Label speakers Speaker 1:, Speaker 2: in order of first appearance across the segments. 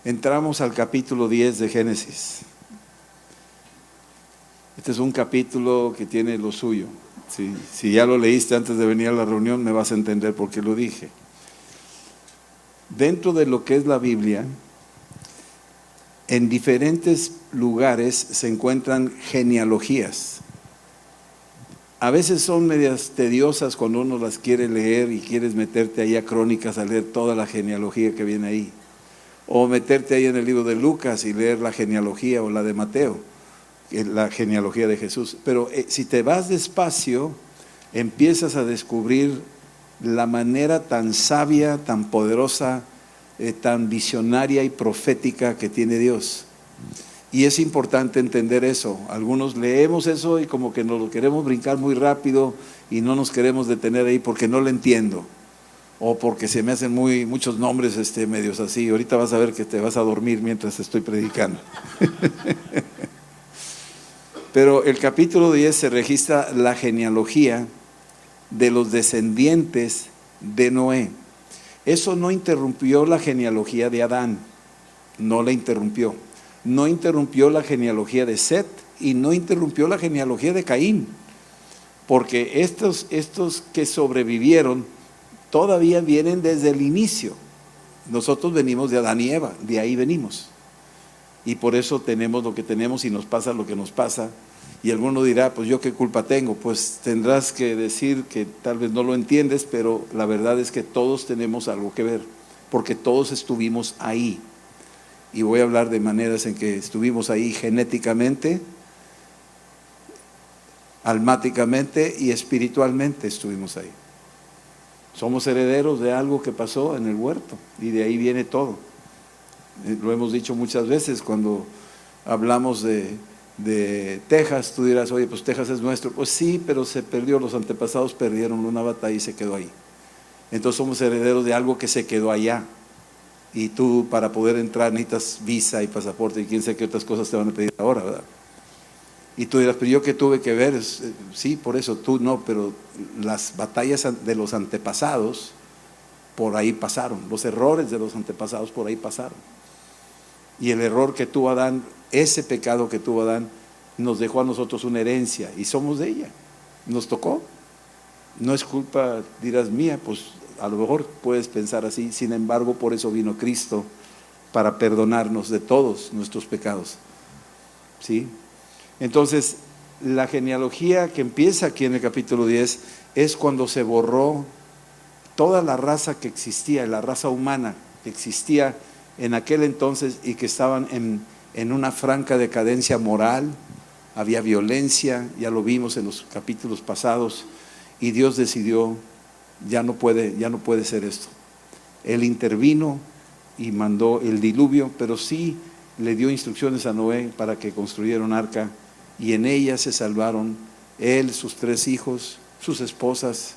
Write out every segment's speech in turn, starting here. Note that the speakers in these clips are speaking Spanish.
Speaker 1: entramos al capítulo 10 de Génesis. Este es un capítulo que tiene lo suyo. Si ya lo leíste antes de venir a la reunión, me vas a entender por qué lo dije. Dentro de lo que es la Biblia, en diferentes lugares se encuentran genealogías. A veces son medias tediosas cuando uno las quiere leer y quieres meterte ahí a Crónicas a leer toda la genealogía que viene ahí. O meterte ahí en el libro de Lucas y leer la genealogía o la de Mateo, la genealogía de Jesús. Pero si te vas despacio, empiezas a descubrir la manera tan sabia, tan poderosa, tan visionaria y profética que tiene Dios. Y es importante entender eso. Algunos leemos eso y como que nos lo queremos brincar muy rápido y no nos queremos detener ahí porque no lo entiendo. O porque se me hacen muchos nombres medios así. Ahorita vas a ver que te vas a dormir mientras estoy predicando. Pero el capítulo 10 se registra la genealogía de los descendientes de Noé. Eso no interrumpió la genealogía de Adán, no la interrumpió. No interrumpió la genealogía de Set y no interrumpió la genealogía de Caín. Porque estos que sobrevivieron todavía vienen desde el inicio. Nosotros venimos de Adán y Eva, de ahí venimos. Y por eso tenemos lo que tenemos y nos pasa lo que nos pasa. Y alguno dirá, pues yo qué culpa tengo. Pues tendrás que decir que tal vez no lo entiendes, pero la verdad es que todos tenemos algo que ver, porque todos estuvimos ahí. Y voy a hablar de maneras en que estuvimos ahí genéticamente, almáticamente y espiritualmente estuvimos ahí. Somos herederos de algo que pasó en el huerto y de ahí viene todo. Lo hemos dicho muchas veces cuando hablamos de Texas. Tú dirás, oye, pues Texas es nuestro. Pues sí, pero se perdió, los antepasados perdieron una batalla y se quedó ahí. Entonces somos herederos de algo que se quedó allá. Y tú para poder entrar necesitas visa y pasaporte y quién sabe qué otras cosas te van a pedir ahora, ¿verdad? Y tú dirás, pero yo qué tuve que ver. Sí, por eso tú no, pero las batallas de los antepasados por ahí pasaron, los errores de los antepasados por ahí pasaron. Y el error que tuvo Adán, ese pecado que tuvo Adán, nos dejó a nosotros una herencia y somos de ella, nos tocó. No es culpa, dirás, mía, pues a lo mejor puedes pensar así. Sin embargo, por eso vino Cristo, para perdonarnos de todos nuestros pecados. ¿Sí? Entonces, la genealogía que empieza aquí en el capítulo 10 es cuando se borró toda la raza que existía, la raza humana que existía en aquel entonces y que estaban en una franca decadencia moral. Había violencia, ya lo vimos en los capítulos pasados, y Dios decidió, ya no puede ser esto. Él intervino y mandó el diluvio, pero sí le dio instrucciones a Noé para que construyera un arca, y en ella se salvaron él, sus 3 hijos, sus esposas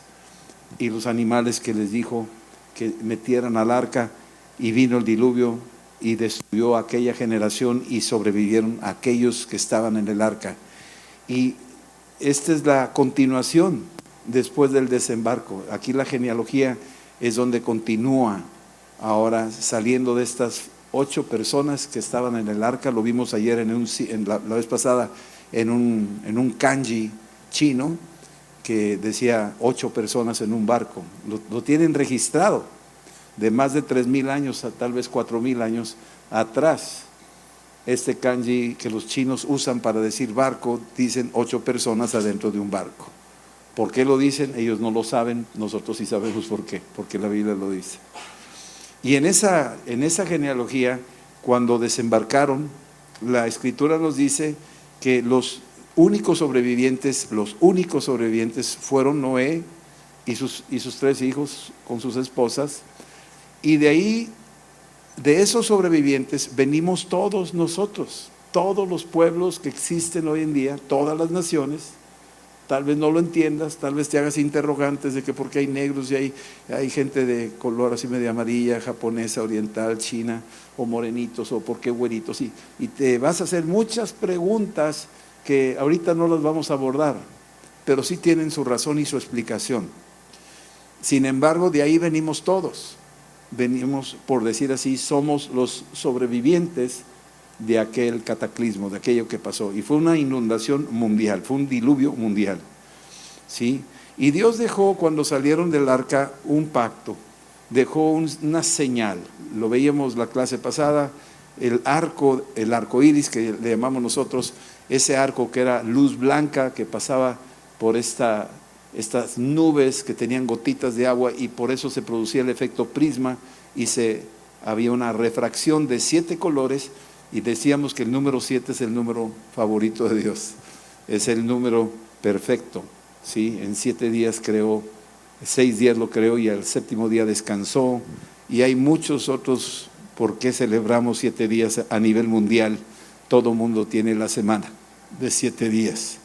Speaker 1: y los animales que les dijo que metieran al arca. Y vino el diluvio y destruyó aquella generación y sobrevivieron aquellos que estaban en el arca. Y esta es la continuación después del desembarco. Aquí la genealogía es donde continúa ahora, saliendo de estas 8 personas que estaban en el arca. Lo vimos ayer la vez pasada en un kanji chino que decía 8 personas en un barco. Lo tienen registrado de más de 3,000 años a tal vez 4,000 años atrás. Este kanji que los chinos usan para decir barco, dicen 8 personas adentro de un barco. ¿Por qué lo dicen? Ellos no lo saben, nosotros sí sabemos por qué, porque la Biblia lo dice. Y en esa genealogía, cuando desembarcaron, la Escritura nos dice que los únicos sobrevivientes fueron Noé y sus 3 hijos con sus esposas. Y de ahí, de esos sobrevivientes, venimos todos nosotros, todos los pueblos que existen hoy en día, todas las naciones. Tal vez no lo entiendas, tal vez te hagas interrogantes de que por qué hay negros y hay gente de color así media amarilla, japonesa, oriental, china, o morenitos, o por qué güeritos. Y te vas a hacer muchas preguntas que ahorita no las vamos a abordar, pero sí tienen su razón y su explicación. Sin embargo, de ahí venimos todos. venimos, por decir así, somos los sobrevivientes de aquel cataclismo, de aquello que pasó. Y fue una inundación mundial, fue un diluvio mundial, ¿sí? Y Dios dejó, cuando salieron del arca, un pacto, dejó una señal. Lo veíamos la clase pasada, el arco iris que le llamamos nosotros, ese arco que era luz blanca que pasaba por estas nubes que tenían gotitas de agua, y por eso se producía el efecto prisma y había una refracción de 7 colores. Y decíamos que el número 7 es el número favorito de Dios, es el número perfecto, ¿sí? En 7 días creó, 6 días lo creó y al 7º día descansó. Y hay muchos otros por qué celebramos 7 días a nivel mundial. Todo mundo tiene la semana de 7 días,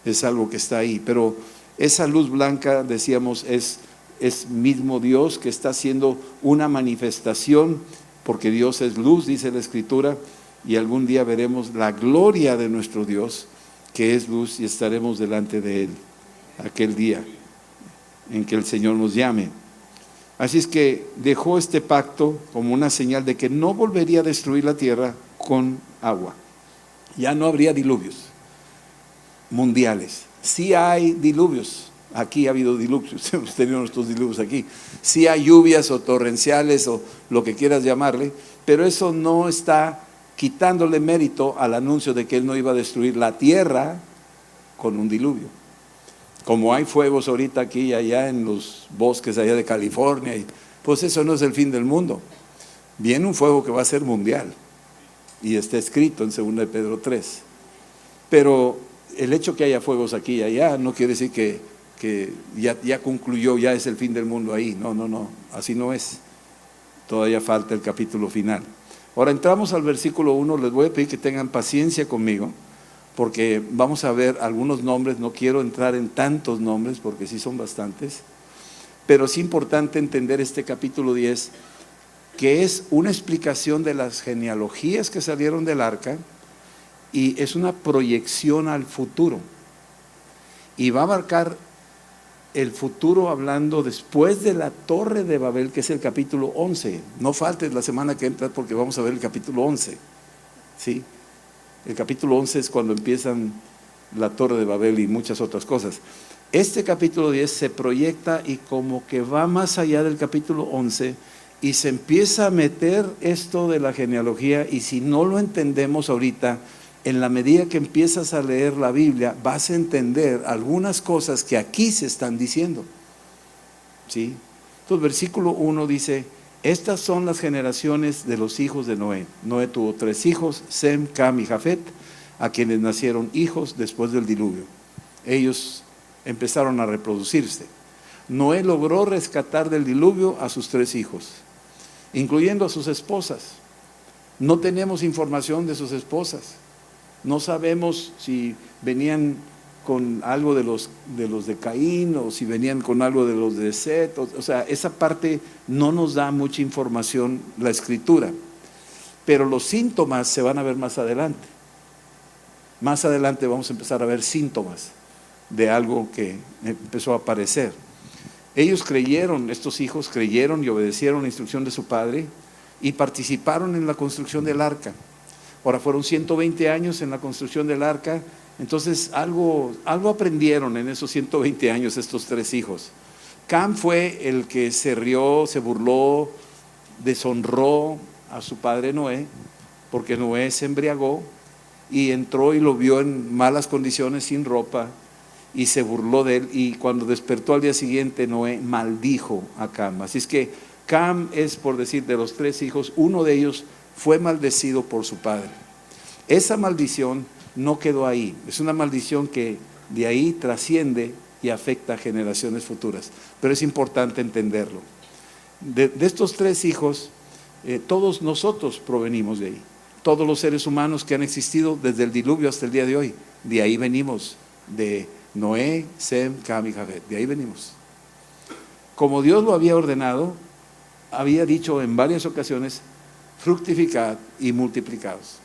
Speaker 1: es algo que está ahí. Pero esa luz blanca, decíamos, es mismo Dios que está haciendo una manifestación, porque Dios es luz, dice la Escritura. Y algún día veremos la gloria de nuestro Dios, que es luz, y estaremos delante de Él aquel día en que el Señor nos llame. Así es que dejó este pacto como una señal de que no volvería a destruir la tierra con agua. Ya no habría diluvios mundiales. Sí hay diluvios, aquí ha habido diluvios, hemos tenido nuestros diluvios aquí. Sí hay lluvias o torrenciales o lo que quieras llamarle, pero eso no está quitándole mérito al anuncio de que Él no iba a destruir la tierra con un diluvio. Como hay fuegos ahorita aquí y allá en los bosques allá de California, pues eso no es el fin del mundo. Viene un fuego que va a ser mundial, y está escrito en 2 de Pedro 3. Pero el hecho que haya fuegos aquí y allá no quiere decir que ya concluyó, ya es el fin del mundo ahí. No, así no es. Todavía falta el capítulo final. Ahora entramos al versículo 1, les voy a pedir que tengan paciencia conmigo, porque vamos a ver algunos nombres. No quiero entrar en tantos nombres porque sí son bastantes, pero es importante entender este capítulo 10, que es una explicación de las genealogías que salieron del arca, y es una proyección al futuro, y va a abarcar el futuro hablando después de la Torre de Babel, que es el capítulo 11. No faltes la semana que entra porque vamos a ver el capítulo 11, ¿sí? El capítulo 11 es cuando empiezan la Torre de Babel y muchas otras cosas. Este capítulo 10 se proyecta y como que va más allá del capítulo 11, y se empieza a meter esto de la genealogía. Y si no lo entendemos ahorita, en la medida que empiezas a leer la Biblia, vas a entender algunas cosas que aquí se están diciendo, ¿sí? Entonces, versículo 1 dice: estas son las generaciones de los hijos de Noé. Noé tuvo 3 hijos, Sem, Cam y Jafet, a quienes nacieron hijos después del diluvio. Ellos empezaron a reproducirse. Noé logró rescatar del diluvio a sus 3 hijos, incluyendo a sus esposas. No tenemos información de sus esposas. No sabemos si venían con algo de los de Caín, o si venían con algo de los de Set. O sea, esa parte no nos da mucha información la Escritura, pero los síntomas se van a ver más adelante. Más adelante vamos a empezar a ver síntomas de algo que empezó a aparecer. Ellos creyeron, estos hijos creyeron y obedecieron la instrucción de su padre, y participaron en la construcción del arca. Ahora, fueron 120 años en la construcción del arca. Entonces algo aprendieron en esos 120 años estos 3 hijos. Cam fue el que se rió, se burló, deshonró a su padre Noé, porque Noé se embriagó y entró y lo vio en malas condiciones, sin ropa, y se burló de él. Y cuando despertó al día siguiente, Noé maldijo a Cam. Así es que Cam es, por decir, de los 3 hijos, uno de ellos fue maldecido por su padre. Esa maldición no quedó ahí, es una maldición que de ahí trasciende y afecta a generaciones futuras, pero es importante entenderlo. De estos 3 hijos, todos nosotros provenimos de ahí. Todos los seres humanos que han existido desde el diluvio hasta el día de hoy, de ahí venimos, de Noé, Sem, Cam y Jafet, de ahí venimos. Como Dios lo había ordenado, había dicho en varias ocasiones: fructificad y multiplicaos.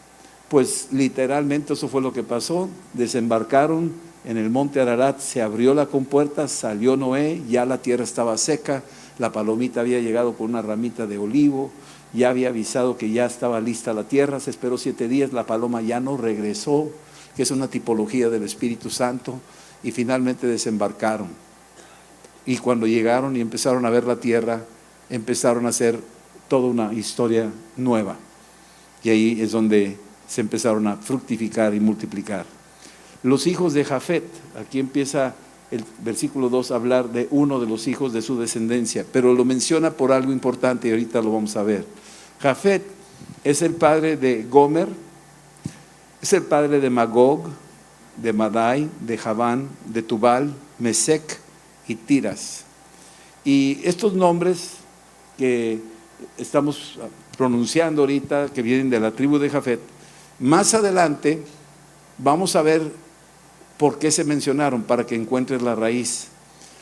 Speaker 1: Pues literalmente eso fue lo que pasó. Desembarcaron en el monte Ararat, se abrió la compuerta, salió Noé, ya la tierra estaba seca, la palomita había llegado con una ramita de olivo, ya había avisado que ya estaba lista la tierra, se esperó 7 días, la paloma ya no regresó, que es una tipología del Espíritu Santo, y finalmente desembarcaron. Y cuando llegaron y empezaron a ver la tierra, empezaron a hacer toda una historia nueva. Y ahí es donde se empezaron a fructificar y multiplicar. Los hijos de Jafet, aquí empieza el versículo 2 a hablar de uno de los hijos de su descendencia, pero lo menciona por algo importante y ahorita lo vamos a ver. Jafet es el padre de Gomer, es el padre de Magog, de Madai, de Javán, de Tubal, Mesec y Tiras. Y estos nombres que estamos pronunciando ahorita, que vienen de la tribu de Jafet, más adelante vamos a ver por qué se mencionaron, para que encuentres la raíz.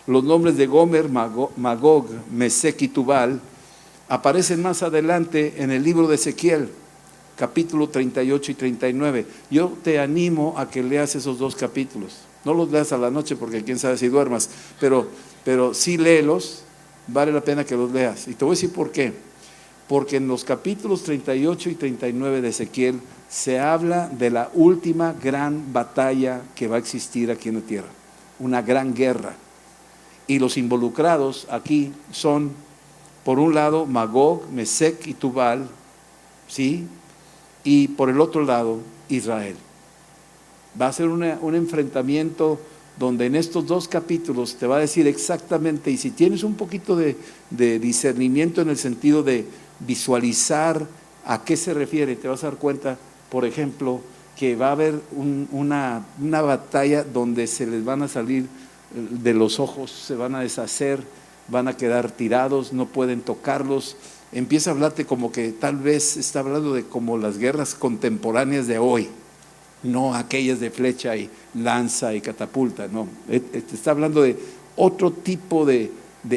Speaker 1: Los nombres de Gomer, Magog, Mesec y Tubal aparecen más adelante en el libro de Ezequiel, capítulo 38 y 39. Yo te animo a que leas esos 2 capítulos. No los leas a la noche porque quién sabe si duermas, pero sí léelos, vale la pena que los leas. Y te voy a decir por qué. Porque en los capítulos 38 y 39 de Ezequiel se habla de la última gran batalla que va a existir aquí en la tierra, una gran guerra. Y los involucrados aquí son, por un lado, Magog, Mesec y Tubal, ¿sí? Y por el otro lado, Israel. Va a ser un enfrentamiento donde en estos 2 capítulos te va a decir exactamente, y si tienes un poquito de discernimiento en el sentido de visualizar a qué se refiere, te vas a dar cuenta, por ejemplo, que va a haber una batalla donde se les van a salir de los ojos, se van a deshacer, van a quedar tirados, no pueden tocarlos. Empieza a hablarte como que tal vez está hablando de como las guerras contemporáneas de hoy, no aquellas de flecha y lanza y catapulta, no. Está hablando de otro tipo de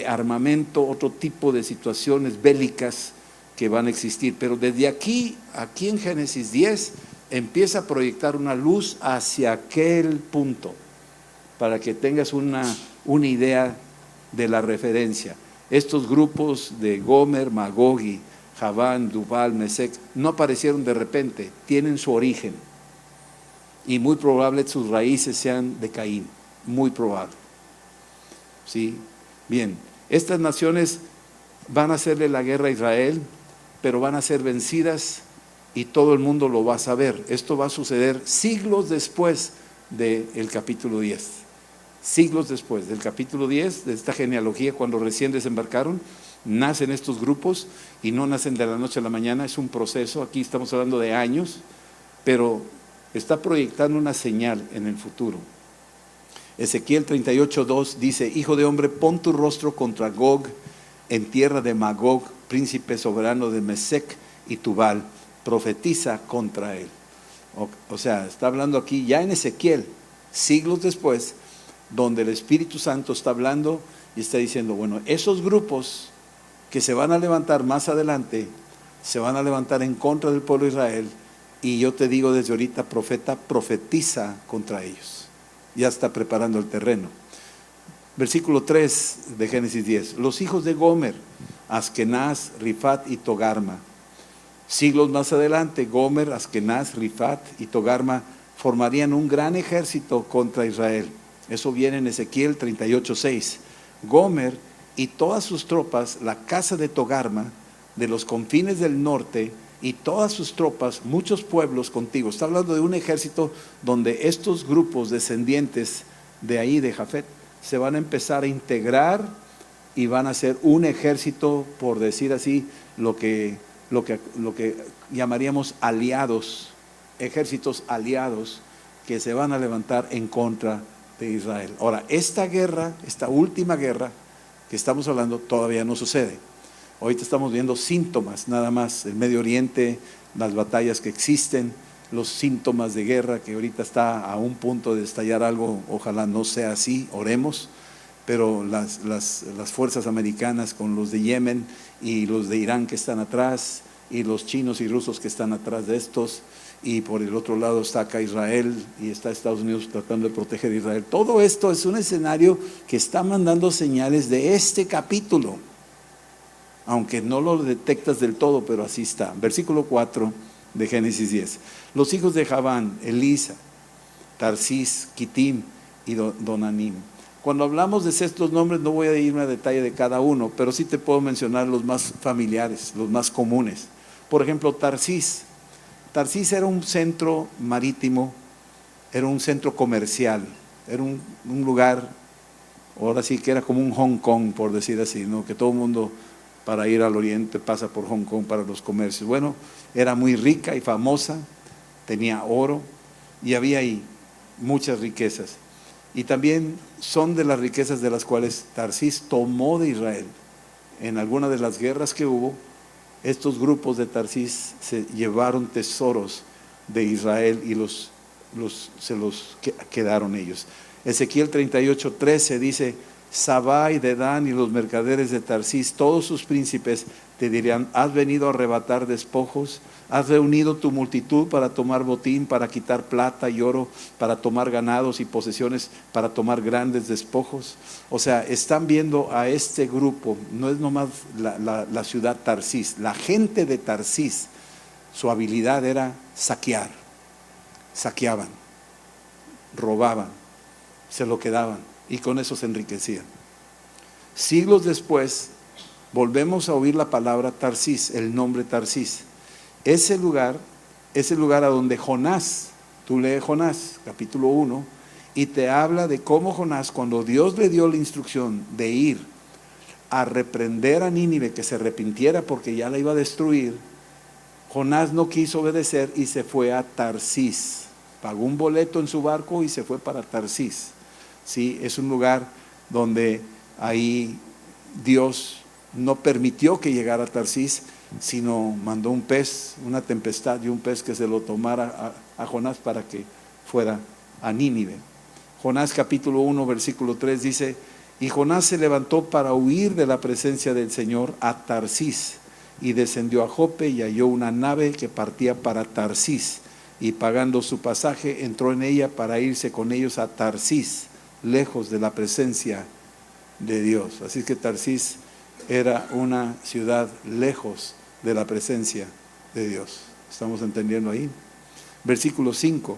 Speaker 1: armamento, otro tipo de situaciones bélicas que van a existir. Pero desde aquí en Génesis 10, empieza a proyectar una luz hacia aquel punto, para que tengas una idea de la referencia. Estos grupos de Gomer, Magog, Javán, Tubal, Mesec, no aparecieron de repente, tienen su origen. Y muy probable sus raíces sean de Caín, muy probable. ¿Sí? Bien, estas naciones van a hacerle la guerra a Israel, pero van a ser vencidas y todo el mundo lo va a saber. Esto va a suceder siglos después del capítulo 10. Siglos después del capítulo 10, de esta genealogía, cuando recién desembarcaron, nacen estos grupos y no nacen de la noche a la mañana, es un proceso. Aquí estamos hablando de años, pero está proyectando una señal en el futuro. Ezequiel 38:2 dice: Hijo de hombre, pon tu rostro contra Gog en tierra de Magog, príncipe soberano de Mesec y Tubal, profetiza contra él. O sea, está hablando aquí ya en Ezequiel, siglos después, donde el Espíritu Santo está hablando y está diciendo, bueno, esos grupos que se van a levantar más adelante, se van a levantar en contra del pueblo de Israel, y yo te digo desde ahorita, profeta, profetiza contra ellos. Ya está preparando el terreno. Versículo 3 de Génesis 10. Los hijos de Gomer, Askenaz, Rifat y Togarma. Siglos más adelante, Gomer, Askenaz, Rifat y Togarma formarían un gran ejército contra Israel. Eso viene en Ezequiel 38:6. Gomer y todas sus tropas, la casa de Togarma, de los confines del norte, y todas sus tropas, muchos pueblos contigo. Está hablando de un ejército donde estos grupos descendientes de ahí, de Jafet, se van a empezar a integrar y van a ser un ejército, por decir así, lo que llamaríamos aliados, ejércitos aliados que se van a levantar en contra de Israel. Ahora, esta guerra, esta última guerra que estamos hablando, todavía no sucede. Ahorita estamos viendo síntomas nada más, el Medio Oriente, las batallas que existen, los síntomas de guerra, que ahorita está a un punto de estallar algo. Ojalá no sea así, oremos, pero las fuerzas americanas con los de Yemen y los de Irán que están atrás, y los chinos y rusos que están atrás de estos, y por el otro lado está acá Israel, y está Estados Unidos tratando de proteger a Israel. Todo esto es un escenario que está mandando señales de este capítulo. aunque no lo detectas del todo, pero así está. Versículo 4 de Génesis 10. Los hijos de Javán, Elisa, Tarsís, Quitim y Donanim. Cuando hablamos de estos nombres no voy a irme a detalle de cada uno, pero sí te puedo mencionar los más familiares, los más comunes. Por ejemplo, Tarsís. Tarsís era un centro marítimo, era un centro comercial, era un lugar, ahora sí que era como un Hong Kong, por decir así, ¿no? Que todo el mundo para ir al oriente pasa por Hong Kong para los comercios. Bueno, era muy rica y famosa, tenía oro y había ahí muchas riquezas. Y también son de las riquezas de las cuales Tarsís tomó de Israel. En alguna de las guerras que hubo, estos grupos de Tarsís se llevaron tesoros de Israel y se los quedaron ellos. Ezequiel 38:13 dice: Sabá y Dedán y los mercaderes de Tarsís, todos sus príncipes, te dirían: has venido a arrebatar despojos, has reunido tu multitud para tomar botín, para quitar plata y oro, para tomar ganados y posesiones, para tomar grandes despojos. O sea, están viendo a este grupo, no es nomás la ciudad Tarsís, la gente de Tarsís, su habilidad era saquear, saqueaban, robaban, se lo quedaban y con eso se enriquecían. Siglos después volvemos a oír la palabra Tarsís, el nombre Tarsís. Ese lugar a donde Jonás, tú lees Jonás, capítulo 1, y te habla de cómo Jonás, cuando Dios le dio la instrucción de ir a reprender a Nínive, que se arrepintiera porque ya la iba a destruir, Jonás no quiso obedecer y se fue a Tarsís. Pagó un boleto en su barco y se fue para Tarsís. Sí, es un lugar donde ahí Dios no permitió que llegara a Tarsís, sino mandó un pez, una tempestad y un pez que se lo tomara a Jonás para que fuera a Nínive. Jonás capítulo 1 versículo 3 dice: y Jonás se levantó para huir de la presencia del Señor a Tarsís, y descendió a Jope y halló una nave que partía para Tarsís, y pagando su pasaje entró en ella para irse con ellos a Tarsís, lejos de la presencia de Dios. Así que Tarsís era una ciudad lejos de la presencia de Dios. ¿Estamos entendiendo ahí? Versículo 5.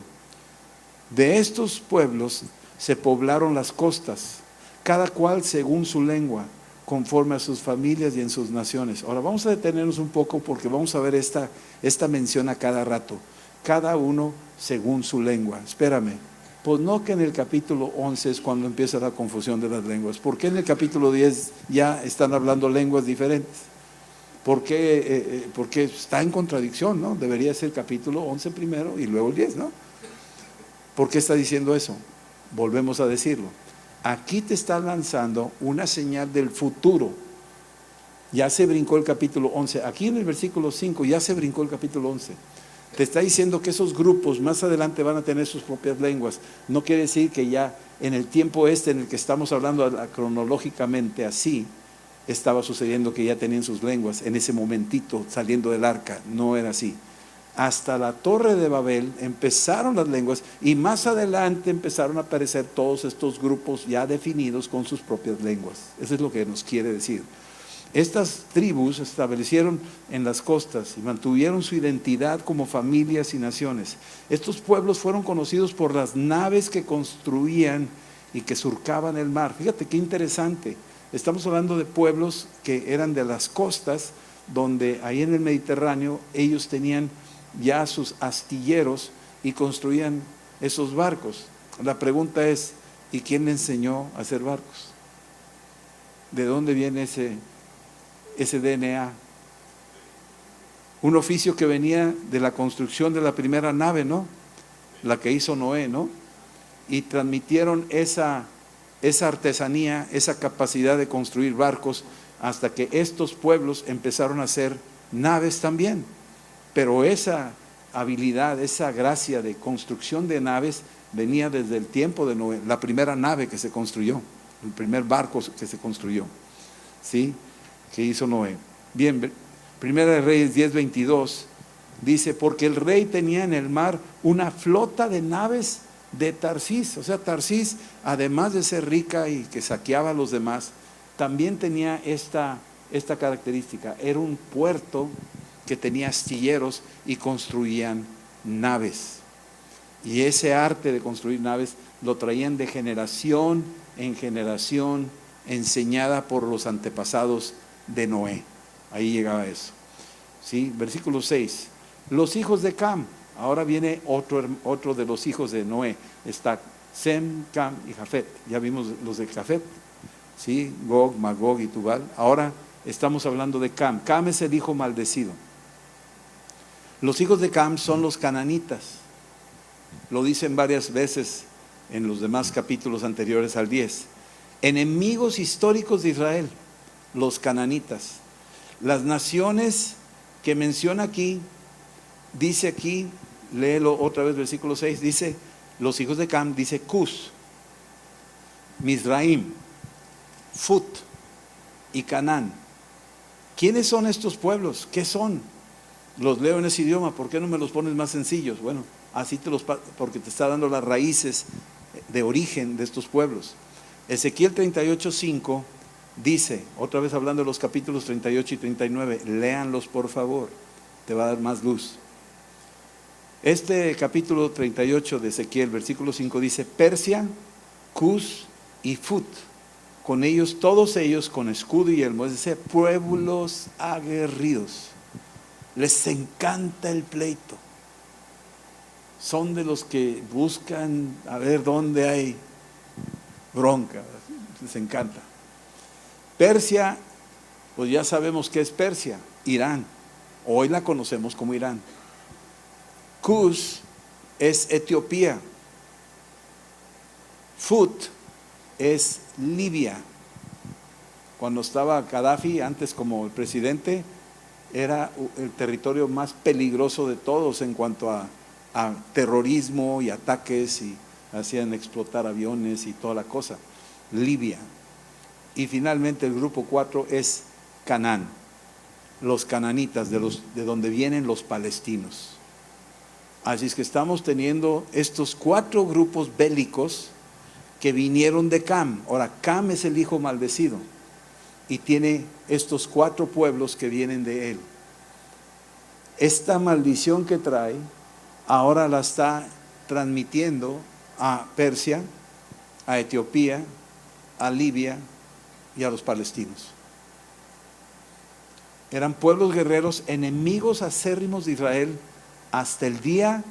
Speaker 1: De estos pueblos se poblaron las costas, cada cual según su lengua, conforme a sus familias y en sus naciones. Ahora vamos a detenernos un poco porque vamos a ver esta mención a cada rato. Cada uno según su lengua. Espérame. Pues no, que en el capítulo 11 es cuando empieza la confusión de las lenguas. ¿Por qué en el capítulo 10 ya están hablando lenguas diferentes? Porque está en contradicción, ¿no? Debería ser capítulo 11 primero y luego el 10, ¿no? ¿Por qué está diciendo eso? Volvemos a decirlo. Aquí te está lanzando una señal del futuro. Ya se brincó el capítulo 11. Aquí en el versículo 5 ya se brincó el capítulo 11. Te está diciendo que esos grupos más adelante van a tener sus propias lenguas. No quiere decir que ya en el tiempo en el que estamos hablando cronológicamente así, estaba sucediendo que ya tenían sus lenguas en ese momentito saliendo del arca. No era así. Hasta la Torre de Babel empezaron las lenguas y más adelante empezaron a aparecer todos estos grupos ya definidos con sus propias lenguas. Eso es lo que nos quiere decir. Estas tribus se establecieron en las costas y mantuvieron su identidad como familias y naciones. Estos pueblos fueron conocidos por las naves que construían y que surcaban el mar. Fíjate qué interesante. Estamos hablando de pueblos que eran de las costas, donde ahí en el Mediterráneo ellos tenían ya sus astilleros y construían esos barcos. La pregunta es: ¿y quién le enseñó a hacer barcos? ¿De dónde viene ese DNA? Un oficio que venía de la construcción de la primera nave, ¿no? La que hizo Noé, ¿no? Y transmitieron esa artesanía, esa capacidad de construir barcos, hasta que estos pueblos empezaron a hacer naves también. Pero esa habilidad, esa gracia de construcción de naves venía desde el tiempo de Noé, la primera nave que se construyó, el primer barco que se construyó, ¿sí? Que hizo Noé. Bien, Primera de Reyes 10:22 dice: porque el rey tenía en el mar una flota de naves de Tarsís. O sea, Tarsís, además de ser rica y que saqueaba a los demás, también tenía esta esta característica. Era un puerto que tenía astilleros y construían naves. Y ese arte de construir naves lo traían de generación en generación, enseñada por los antepasados de Noé. Ahí llegaba eso. ¿Sí? Versículo 6. Los hijos de Cam. Ahora viene otro de los hijos de Noé. Está Sem, Cam y Jafet. Ya vimos los de Jafet, ¿sí? Gog, Magog y Tubal. Ahora estamos hablando de Cam. Cam es el hijo maldecido. Los hijos de Cam son los cananitas. Lo dicen varias veces en los demás capítulos anteriores al 10. Enemigos históricos de Israel, los cananitas. Las naciones que menciona aquí, dice aquí, léelo otra vez, versículo 6, dice, los hijos de Cam, dice Cus, Mizraim, Fut y Canaán. ¿Quiénes son estos pueblos? ¿Qué son? Los leo en ese idioma, ¿por qué no me los pones más sencillos? Bueno, así porque te está dando las raíces de origen de estos pueblos. Ezequiel 38:5 dice, otra vez hablando de los capítulos 38 y 39, léanlos por favor, te va a dar más luz. Este capítulo 38 de Ezequiel, versículo 5 dice, Persia, Cus y Fut, con ellos, todos ellos con escudo y yelmo, es decir, pueblos aguerridos. Les encanta el pleito. Son de los que buscan a ver dónde hay bronca. Les encanta. Persia, pues ya sabemos qué es Persia, Irán. Hoy la conocemos como Irán. Cus es Etiopía. Fut es Libia. Cuando estaba Gaddafi, antes como el presidente, era el territorio más peligroso de todos en cuanto a terrorismo y ataques, y hacían explotar aviones y toda la cosa. Libia. Y finalmente el grupo 4 es Canaán, los cananitas, de donde vienen los palestinos. Así es que estamos teniendo estos 4 grupos bélicos que vinieron de Cam. Ahora, Cam es el hijo maldecido y tiene estos 4 pueblos que vienen de él. Esta maldición que trae, ahora la está transmitiendo a Persia, a Etiopía, a Libia y a los palestinos. Eran pueblos guerreros, enemigos acérrimos de Israel hasta el día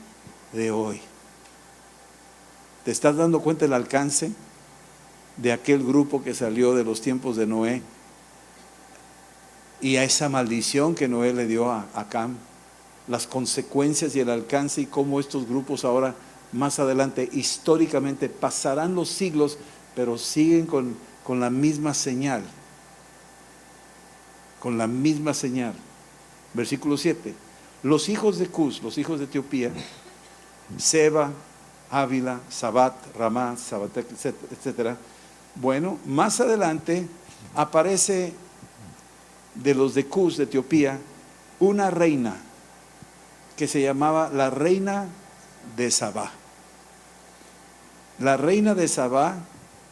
Speaker 1: de hoy. ¿Te estás dando cuenta del alcance de aquel grupo que salió de los tiempos de Noé y a esa maldición que Noé le dio a Cam? Las consecuencias y el alcance, y cómo estos grupos ahora, más adelante, históricamente, pasarán los siglos, pero siguen con la misma señal. Con la misma señal. Versículo 7. Los hijos de Cus, los hijos de Etiopía, Seba, Ávila, Sabat, Ramá, Sabatec, etc. Bueno, más adelante aparece de los de Cus, de Etiopía, una reina que se llamaba la reina de Sabá. La reina de Sabá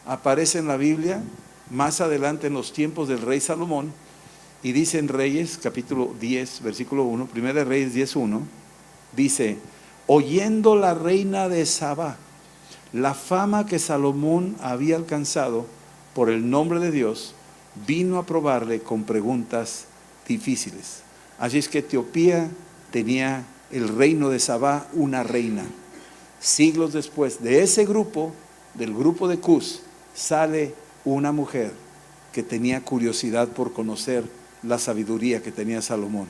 Speaker 1: aparece en la Biblia más adelante en los tiempos del rey Salomón, y dice en Reyes capítulo 10 versículo 1, Primera de Reyes 10:1, dice, oyendo la reina de Sabá la fama que Salomón había alcanzado por el nombre de Dios, vino a probarle con preguntas difíciles. Así es que Etiopía tenía el reino de Sabá, una reina. Siglos después de ese grupo, del grupo de Cus, sale una mujer que tenía curiosidad por conocer la sabiduría que tenía Salomón.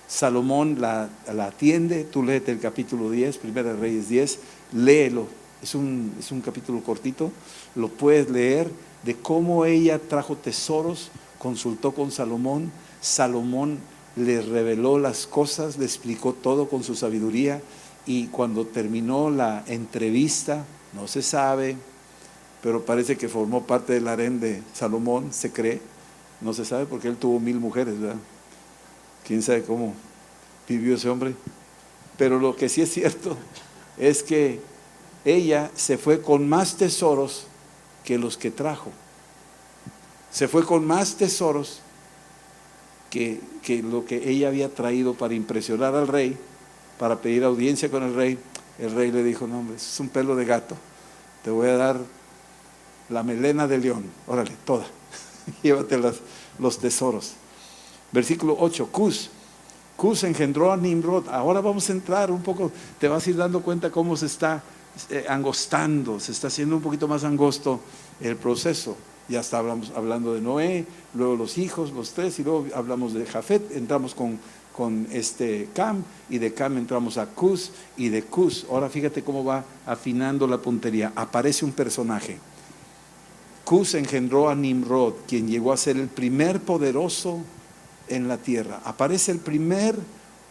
Speaker 1: Salomón la atiende. Tú léete el capítulo 10, Primera de Reyes 10, léelo, es un capítulo cortito, lo puedes leer, de cómo ella trajo tesoros, consultó con Salomón, Salomón le reveló las cosas, le explicó todo con su sabiduría, y cuando terminó la entrevista, no se sabe, pero parece que formó parte del harén de Salomón, se cree, no se sabe porque él tuvo 1000 mujeres, ¿verdad? Quién sabe cómo vivió ese hombre, pero lo que sí es cierto es que ella se fue con más tesoros que los que trajo, se fue con más tesoros que lo que ella había traído para impresionar al rey, para pedir audiencia con el rey le dijo: no, hombre, es un pelo de gato, te voy a dar la melena de león, órale, toda, llévate los tesoros. Versículo 8, Cus engendró a Nimrod. Ahora vamos a entrar un poco, te vas a ir dando cuenta cómo se está angostando, se está haciendo un poquito más angosto el proceso. Ya está hablando de Noé, luego los hijos, los tres, y luego hablamos de Jafet, entramos con Cam, y de Cam entramos a Cus, y de Cus, ahora fíjate cómo va afinando la puntería. Aparece un personaje. Cus engendró a Nimrod, quien llegó a ser el primer poderoso en la tierra. Aparece el primer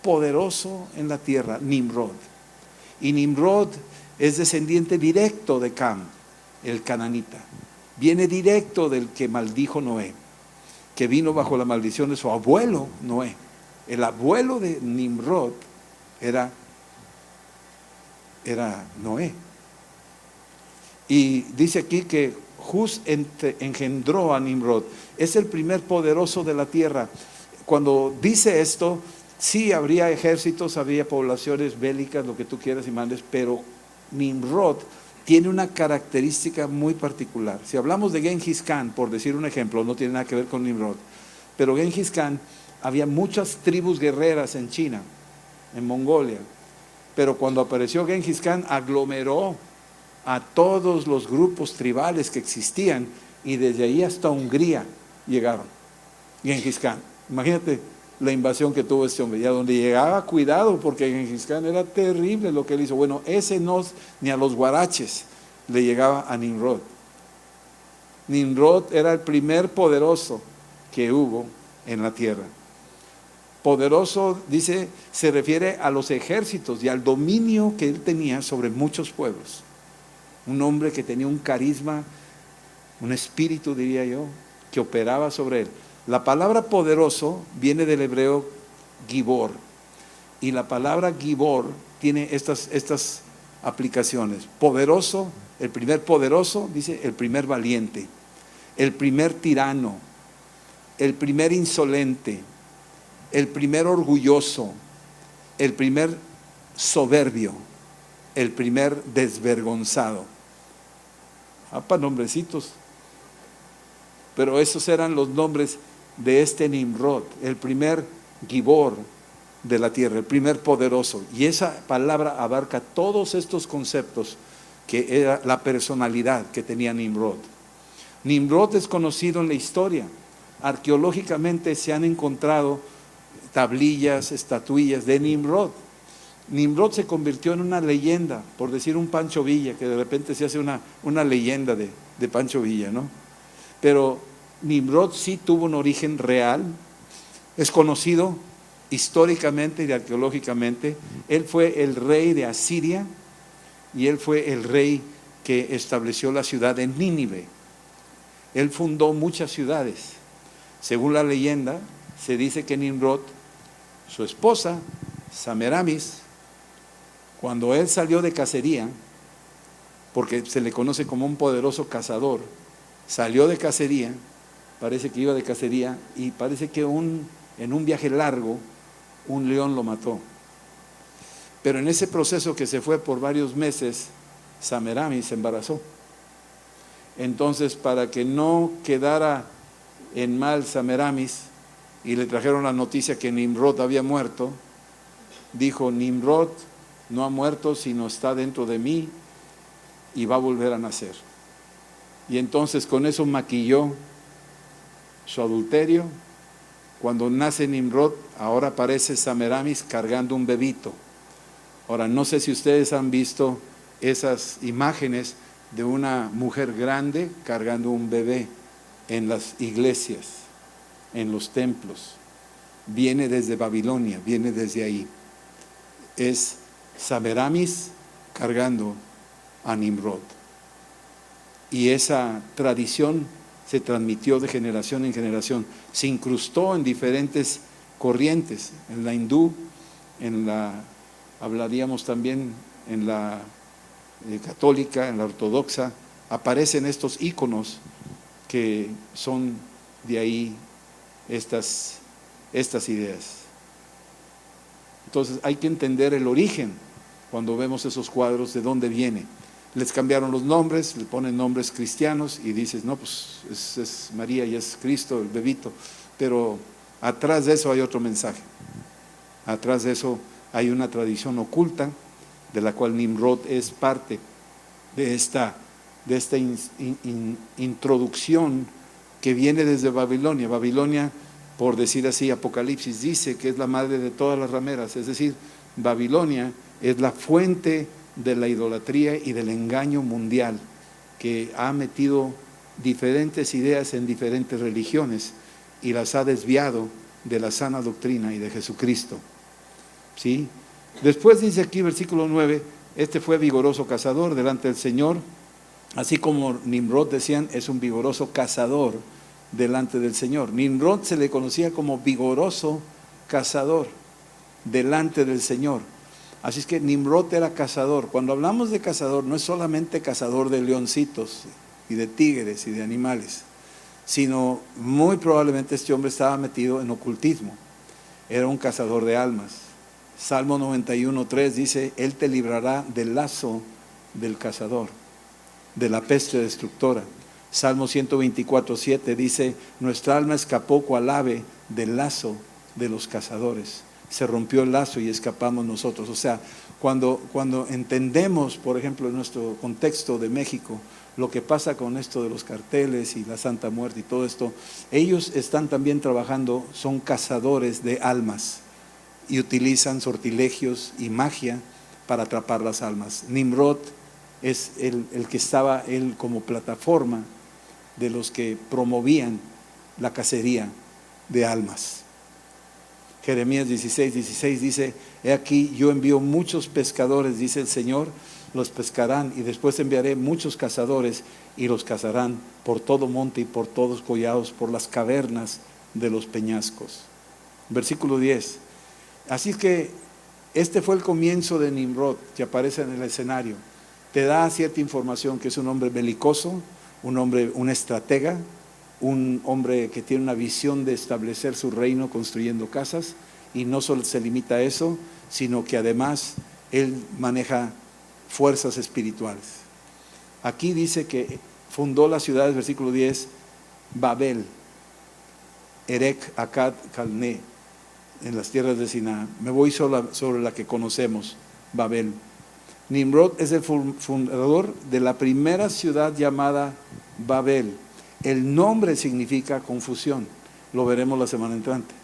Speaker 1: poderoso en la tierra, Nimrod. Y Nimrod es descendiente directo de Cam, el cananita. Viene directo del que maldijo Noé, que vino bajo la maldición de su abuelo Noé. El abuelo de Nimrod era Noé. Y dice aquí que Cus engendró a Nimrod. Es el primer poderoso de la tierra. Cuando dice esto, sí habría ejércitos, habría poblaciones bélicas, lo que tú quieras y mandes, pero Nimrod tiene una característica muy particular. Si hablamos de Genghis Khan, por decir un ejemplo, no tiene nada que ver con Nimrod, pero Genghis Khan, había muchas tribus guerreras en China, en Mongolia, pero cuando apareció Genghis Khan, aglomeró a todos los grupos tribales que existían, y desde ahí hasta Hungría llegaron. Genghis Khan, imagínate la invasión que tuvo este hombre, y a donde llegaba, cuidado, porque Genghis Khan era terrible lo que él hizo. Bueno, ese no, ni a los guaraches le llegaba a Nimrod. Nimrod era el primer poderoso que hubo en la tierra. Poderoso, dice, se refiere a los ejércitos y al dominio que él tenía sobre muchos pueblos. Un hombre que tenía un carisma, un espíritu, diría yo, que operaba sobre él. La palabra poderoso viene del hebreo gibor, y la palabra gibor tiene estas aplicaciones. Poderoso, el primer poderoso, dice, el primer valiente, el primer tirano, el primer insolente, el primer orgulloso, el primer soberbio, el primer desvergonzado. Para nombrecitos. Pero esos eran los nombres de este Nimrod, el primer gibor de la tierra, el primer poderoso. Y esa palabra abarca todos estos conceptos, que era la personalidad que tenía Nimrod. Nimrod es conocido en la historia. Arqueológicamente se han encontrado tablillas, estatuillas de Nimrod. Nimrod se convirtió en una leyenda, por decir un Pancho Villa, que de repente se hace una leyenda de Pancho Villa, ¿no? Pero Nimrod sí tuvo un origen real, es conocido históricamente y arqueológicamente. Él fue el rey de Asiria, y él fue el rey que estableció la ciudad de Nínive. Él fundó muchas ciudades. Según la leyenda, se dice que Nimrod, su esposa, Sameramis, cuando él salió de cacería, porque se le conoce como un poderoso cazador, salió de cacería, parece que iba de cacería, y parece que en un viaje largo, un león lo mató. Pero en ese proceso que se fue por varios meses, Sameramis se embarazó. Entonces, para que no quedara en mal Sameramis, y le trajeron la noticia que Nimrod había muerto, dijo: Nimrod no ha muerto, sino está dentro de mí y va a volver a nacer. Y entonces con eso maquilló su adulterio. Cuando nace Nimrod, ahora aparece Sameramis cargando un bebito. Ahora, no sé si ustedes han visto esas imágenes de una mujer grande cargando un bebé en las iglesias, en los templos. Viene desde Babilonia, viene desde ahí. Es Sameramis cargando a Nimrod. Y esa tradición se transmitió de generación en generación, se incrustó en diferentes corrientes, en la hindú, hablaríamos también en la católica, en la ortodoxa. Aparecen estos íconos que son de ahí, estas estas ideas. Entonces hay que entender el origen cuando vemos esos cuadros, de dónde viene. Les cambiaron los nombres, le ponen nombres cristianos y dices, no, pues es María y es Cristo, el bebito. Pero atrás de eso hay otro mensaje. Atrás de eso hay una tradición oculta, de la cual Nimrod es parte de esta introducción que viene desde Babilonia. Babilonia, por decir así, Apocalipsis dice que es la madre de todas las rameras, es decir, Babilonia es la fuente de la idolatría y del engaño mundial, que ha metido diferentes ideas en diferentes religiones y las ha desviado de la sana doctrina y de Jesucristo. ¿Sí? Después dice aquí, versículo 9, este fue vigoroso cazador delante del Señor, así como Nimrod, decían, es un vigoroso cazador delante del Señor. Nimrod se le conocía como vigoroso cazador delante del Señor. Así es que Nimrod era cazador. Cuando hablamos de cazador, no es solamente cazador de leoncitos y de tigres y de animales, sino muy probablemente este hombre estaba metido en ocultismo. Era un cazador de almas. Salmo 91:3 dice, Él te librará del lazo del cazador, de la peste destructora. Salmo 124:7 dice, nuestra alma escapó cual ave del lazo de los cazadores. Se rompió el lazo y escapamos nosotros. O sea, cuando entendemos, por ejemplo, en nuestro contexto de México, lo que pasa con esto de los carteles y la Santa Muerte y todo esto, ellos están también trabajando, son cazadores de almas y utilizan sortilegios y magia para atrapar las almas. Nimrod es el que estaba él como plataforma de los que promovían la cacería de almas. Jeremías 16:16 dice, he aquí yo envío muchos pescadores, dice el Señor, los pescarán y después enviaré muchos cazadores y los cazarán por todo monte y por todos collados, por las cavernas de los peñascos. Versículo 10. Así que este fue el comienzo de Nimrod, que aparece en el escenario. Te da cierta información que es un hombre belicoso, un estratega, un hombre que tiene una visión de establecer su reino construyendo casas, y no solo se limita a eso, sino que además él maneja fuerzas espirituales. Aquí dice que fundó las ciudades, versículo 10, Babel, Erech, Akkad, Calné, en las tierras de Siná. Me voy sobre la que conocemos, Babel. Nimrod es el fundador de la primera ciudad llamada Babel. El nombre significa confusión, lo veremos la semana entrante.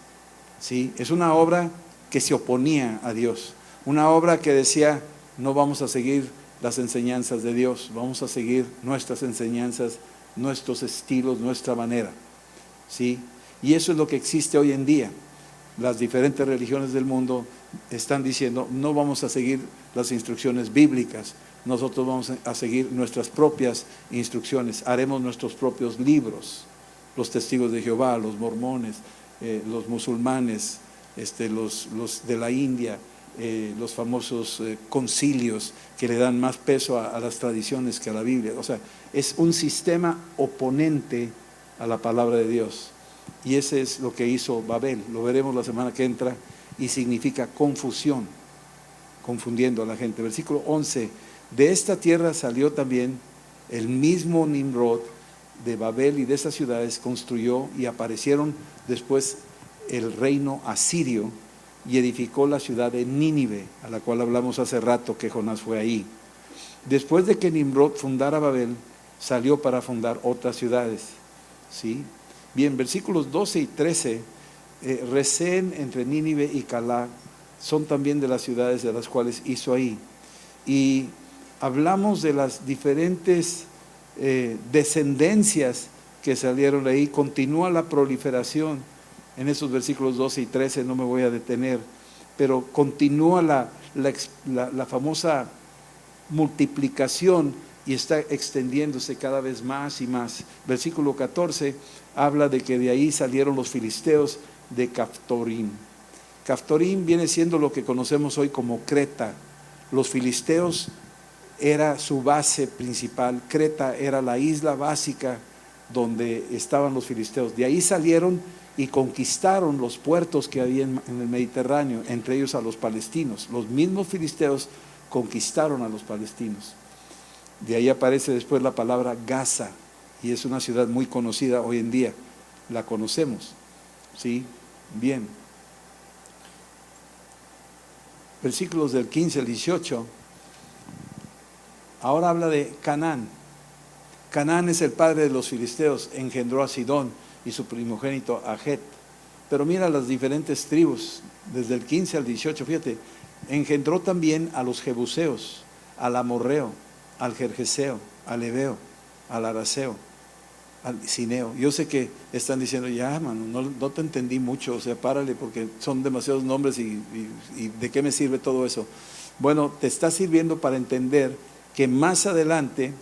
Speaker 1: ¿Sí? Es una obra que se oponía a Dios, una obra que decía, no vamos a seguir las enseñanzas de Dios, vamos a seguir nuestras enseñanzas, nuestros estilos, nuestra manera. ¿Sí? Y eso es lo que existe hoy en día. Las diferentes religiones del mundo están diciendo, no vamos a seguir las instrucciones bíblicas, nosotros vamos a seguir nuestras propias instrucciones, haremos nuestros propios libros. Los testigos de Jehová, los mormones, los musulmanes, los de la India, los famosos concilios que le dan más peso a las tradiciones que a la Biblia. O sea, es un sistema oponente a la palabra de Dios. Y ese es lo que hizo Babel, lo veremos la semana que entra, y significa confusión, confundiendo a la gente. Versículo 11, de esta tierra salió también el mismo Nimrod de Babel, y de esas ciudades construyó, y aparecieron después el reino asirio, y edificó la ciudad de Nínive, a la cual hablamos hace rato que Jonás fue ahí. Después de que Nimrod fundara Babel, salió para fundar otras ciudades. ¿Sí? Bien, versículos 12 y 13, Resén entre Nínive y Calá son también de las ciudades de las cuales hizo ahí. Y hablamos de las diferentes descendencias que salieron de ahí. Continúa la proliferación en esos versículos 12 y 13, no me voy a detener, pero continúa la famosa multiplicación y está extendiéndose cada vez más y más. Versículo 14 habla de que de ahí salieron los filisteos de Caftorim. Caftorim viene siendo lo que conocemos hoy como Creta. Los filisteos era su base principal. Creta era la isla básica donde estaban los filisteos. De ahí salieron y conquistaron los puertos que había en el Mediterráneo, entre ellos a los palestinos. Los mismos filisteos conquistaron a los palestinos. De ahí aparece después la palabra Gaza, y es una ciudad muy conocida hoy en día. La conocemos, ¿sí? Bien. Versículos del 15 al 18. Ahora habla de Canaán. Canaán es el padre de los filisteos, engendró a Sidón y su primogénito a Het. Pero mira las diferentes tribus, desde el 15 al 18, fíjate, engendró también a los jebuseos, al amorreo, al jerjeseo, al heveo, al araseo, al cineo. Yo sé que están diciendo, ya mano, no te entendí mucho, o sea, párale porque son demasiados nombres y ¿de qué me sirve todo eso? Bueno, te está sirviendo para entender que más adelante,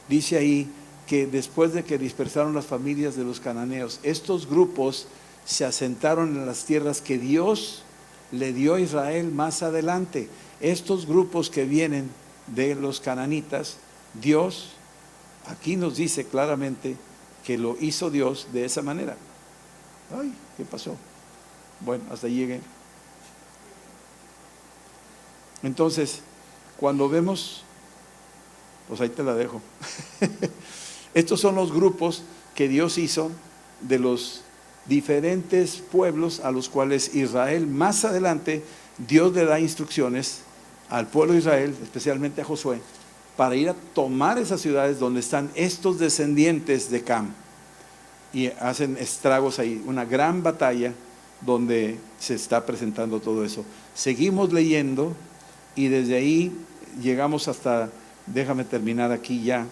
Speaker 1: dice ahí, que después de que dispersaron las familias de los cananeos, estos grupos se asentaron en las tierras que Dios le dio a Israel más adelante. Estos grupos que vienen de los cananitas, Dios aquí nos dice claramente que lo hizo Dios de esa manera. Ay, ¿qué pasó? Bueno, hasta ahí llegué. Entonces, cuando vemos, pues ahí te la dejo. Estos son los grupos que Dios hizo de los diferentes pueblos a los cuales Israel más adelante, Dios le da instrucciones al pueblo de Israel, especialmente a Josué, para ir a tomar esas ciudades donde están estos descendientes de Cam. Y hacen estragos ahí, una gran batalla donde se está presentando todo eso. Seguimos leyendo y desde ahí llegamos hasta, déjame terminar aquí ya,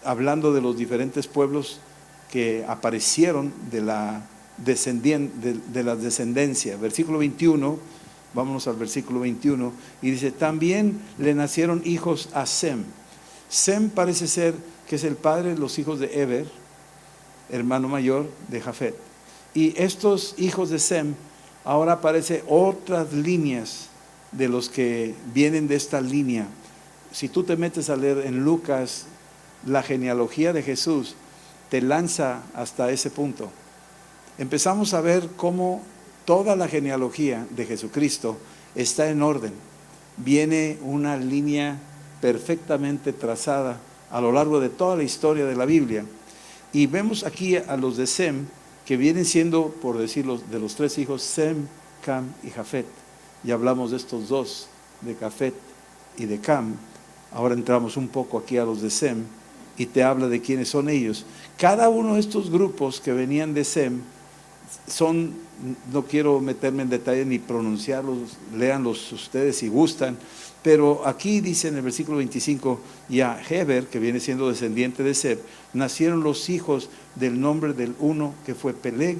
Speaker 1: hablando de los diferentes pueblos que aparecieron de la descendencia. Versículo 21, vámonos al versículo 21, y dice, también le nacieron hijos a Sem. Sem parece ser que es el padre de los hijos de Eber, hermano mayor de Jafet. Y estos hijos de Sem, ahora aparecen otras líneas de los que vienen de esta línea. Si tú te metes a leer en Lucas, la genealogía de Jesús te lanza hasta ese punto. Empezamos a ver cómo toda la genealogía de Jesucristo está en orden. Viene una línea perfectamente trazada a lo largo de toda la historia de la Biblia. Y vemos aquí a los de Sem, que vienen siendo, por decirlo, de los tres hijos, Sem, Cam y Jafet. Y hablamos de estos dos, de Jafet y de Cam. Ahora entramos un poco aquí a los de Sem y te habla de quiénes son ellos. Cada uno de estos grupos que venían de Sem son, no quiero meterme en detalle ni pronunciarlos, léanlos ustedes si gustan, pero aquí dice en el versículo 25, y a Heber, que viene siendo descendiente de Seb, nacieron los hijos del nombre del uno que fue Peleg,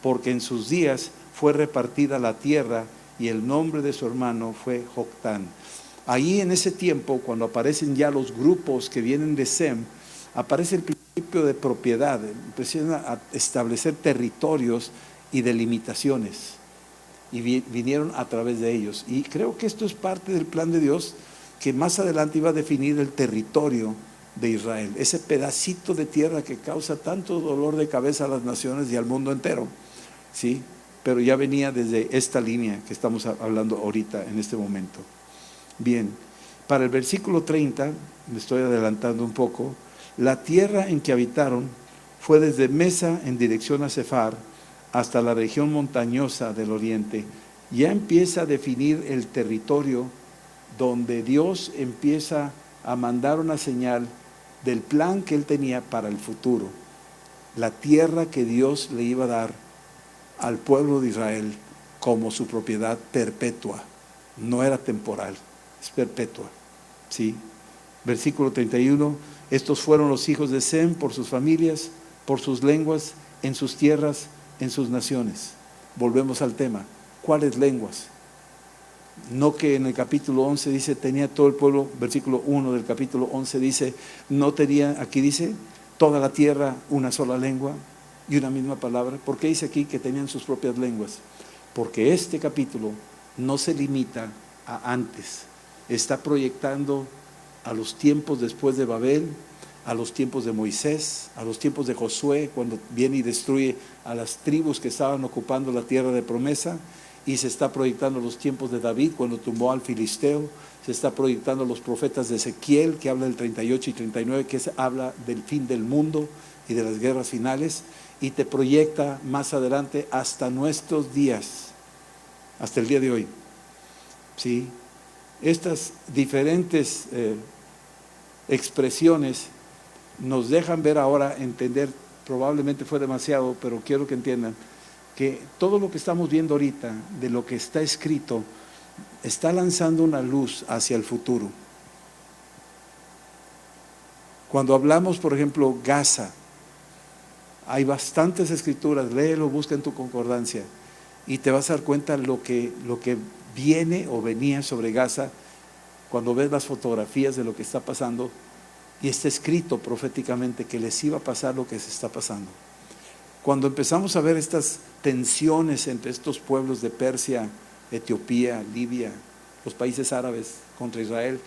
Speaker 1: porque en sus días fue repartida la tierra y el nombre de su hermano fue Joctán. Ahí en ese tiempo, cuando aparecen ya los grupos que vienen de Sem, aparece el principio de propiedad, empiezan a establecer territorios y delimitaciones, y vinieron a través de ellos. Y creo que esto es parte del plan de Dios, que más adelante iba a definir el territorio de Israel, ese pedacito de tierra que causa tanto dolor de cabeza a las naciones y al mundo entero, ¿sí? Pero ya venía desde esta línea que estamos hablando ahorita, en este momento. Bien, para el versículo 30, me estoy adelantando un poco, la tierra en que habitaron fue desde Mesa en dirección a Sefar hasta la región montañosa del oriente. Ya empieza a definir el territorio donde Dios empieza a mandar una señal del plan que Él tenía para el futuro. La tierra que Dios le iba a dar al pueblo de Israel como su propiedad perpetua. No era temporal, es perpetua. ¿Sí? Versículo 31, estos fueron los hijos de Sem por sus familias, por sus lenguas, en sus tierras, en sus naciones. Volvemos al tema, ¿cuáles lenguas? No que en el capítulo 11 dice, tenía todo el pueblo, versículo 1 del capítulo 11 dice, no tenía, aquí dice, toda la tierra una sola lengua y una misma palabra. ¿Por qué dice aquí que tenían sus propias lenguas? Porque este capítulo no se limita a antes, está proyectando a los tiempos después de Babel, a los tiempos de Moisés, a los tiempos de Josué, cuando viene y destruye a las tribus que estaban ocupando la tierra de promesa, y se está proyectando los tiempos de David, cuando tumbó al filisteo. Se está proyectando los profetas de Ezequiel, que habla del 38 y 39, que habla del fin del mundo y de las guerras finales, y te proyecta más adelante hasta nuestros días, hasta el día de hoy. ¿Sí? Estas diferentes expresiones nos dejan ver ahora, entender, probablemente fue demasiado, pero quiero que entiendan que todo lo que estamos viendo ahorita, de lo que está escrito, está lanzando una luz hacia el futuro. Cuando hablamos, por ejemplo, Gaza, hay bastantes escrituras, léelo, busca en tu concordancia, y te vas a dar cuenta lo que viene o venía sobre Gaza, cuando ves las fotografías de lo que está pasando, y está escrito proféticamente que les iba a pasar lo que se está pasando. Cuando empezamos a ver estas tensiones entre estos pueblos de Persia, Etiopía, Libia, los países árabes contra Israel,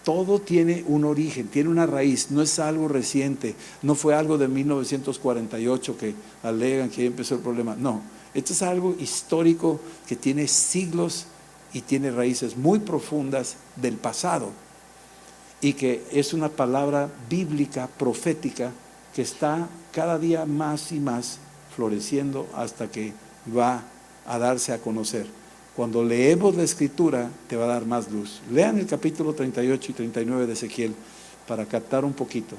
Speaker 1: todo tiene un origen, tiene una raíz, no es algo reciente, no fue algo de 1948 que alegan que ahí empezó el problema, no, esto es algo histórico que tiene siglos y tiene raíces muy profundas del pasado, y que es una palabra bíblica, profética, que está cada día más y más floreciendo hasta que va a darse a conocer. Cuando leemos la escritura te va a dar más luz. Lean el capítulo 38 y 39 de Ezequiel para captar un poquito,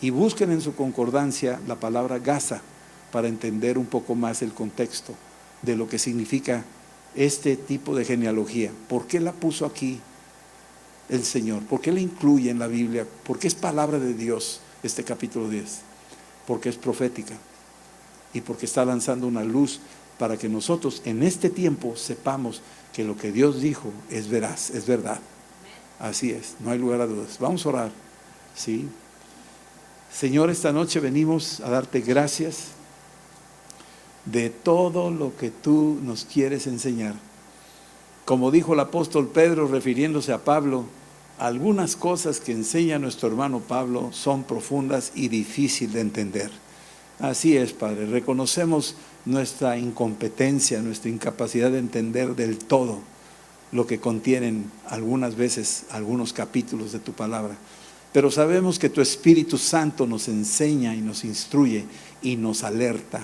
Speaker 1: y busquen en su concordancia la palabra Gaza para entender un poco más el contexto de lo que significa este tipo de genealogía. ¿Por qué la puso aquí el Señor? ¿Por qué la incluye en la Biblia? ¿Por qué es palabra de Dios este capítulo 10? Porque es profética y porque está lanzando una luz para que nosotros en este tiempo sepamos que lo que Dios dijo es veraz, es verdad. Así es, no hay lugar a dudas. Vamos a orar, ¿sí? Señor, esta noche venimos a darte gracias de todo lo que tú nos quieres enseñar. Como dijo el apóstol Pedro refiriéndose a Pablo, algunas cosas que enseña nuestro hermano Pablo son profundas y difíciles de entender. Así es, Padre, reconocemos nuestra incompetencia, nuestra incapacidad de entender del todo lo que contienen algunas veces algunos capítulos de tu palabra. Pero sabemos que tu Espíritu Santo nos enseña y nos instruye y nos alerta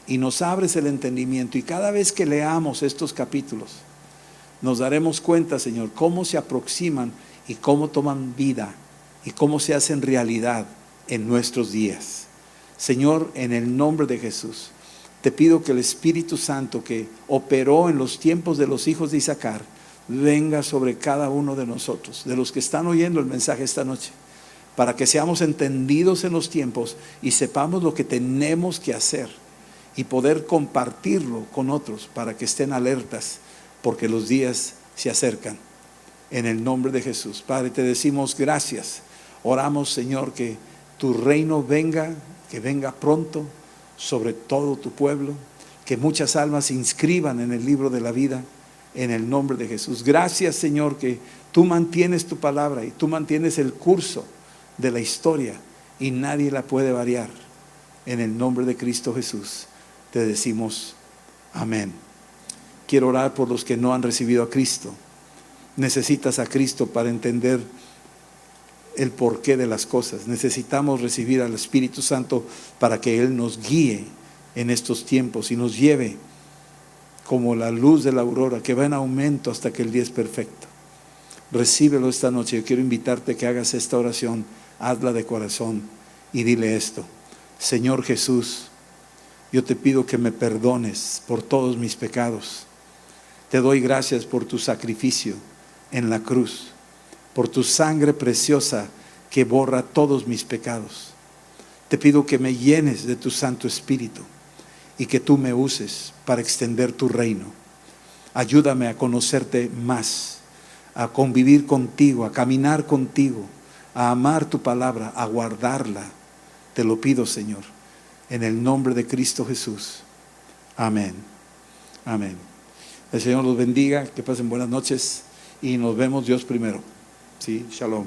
Speaker 1: y nos abres el entendimiento, y cada vez que leamos estos capítulos nos daremos cuenta, Señor, cómo se aproximan y cómo toman vida y cómo se hacen realidad en nuestros días. Señor, en el nombre de Jesús, te pido que el Espíritu Santo que operó en los tiempos de los hijos de Isaacar venga sobre cada uno de nosotros, de los que están oyendo el mensaje esta noche, para que seamos entendidos en los tiempos y sepamos lo que tenemos que hacer y poder compartirlo con otros para que estén alertas, porque los días se acercan. En el nombre de Jesús, Padre, te decimos gracias. Oramos, Señor, que tu reino venga, que venga pronto sobre todo tu pueblo, que muchas almas se inscriban en el libro de la vida, en el nombre de Jesús. Gracias, Señor, que tú mantienes tu palabra y tú mantienes el curso de la historia y nadie la puede variar. En el nombre de Cristo Jesús te decimos amén. Quiero orar por los que no han recibido a Cristo. Necesitas a Cristo para entender el porqué de las cosas. Necesitamos recibir al Espíritu Santo para que Él nos guíe en estos tiempos y nos lleve como la luz de la aurora que va en aumento hasta que el día es perfecto. Recíbelo esta noche. Yo quiero invitarte a que hagas esta oración. Hazla de corazón y dile esto: Señor Jesús, yo te pido que me perdones por todos mis pecados. Te doy gracias por tu sacrificio en la cruz, por tu sangre preciosa que borra todos mis pecados. Te pido que me llenes de tu Santo Espíritu y que tú me uses para extender tu reino. Ayúdame a conocerte más, a convivir contigo, a caminar contigo, a amar tu palabra, a guardarla. Te lo pido, Señor, en el nombre de Cristo Jesús. Amén. Amén. El Señor los bendiga, que pasen buenas noches y nos vemos Dios primero. Sí, shalom.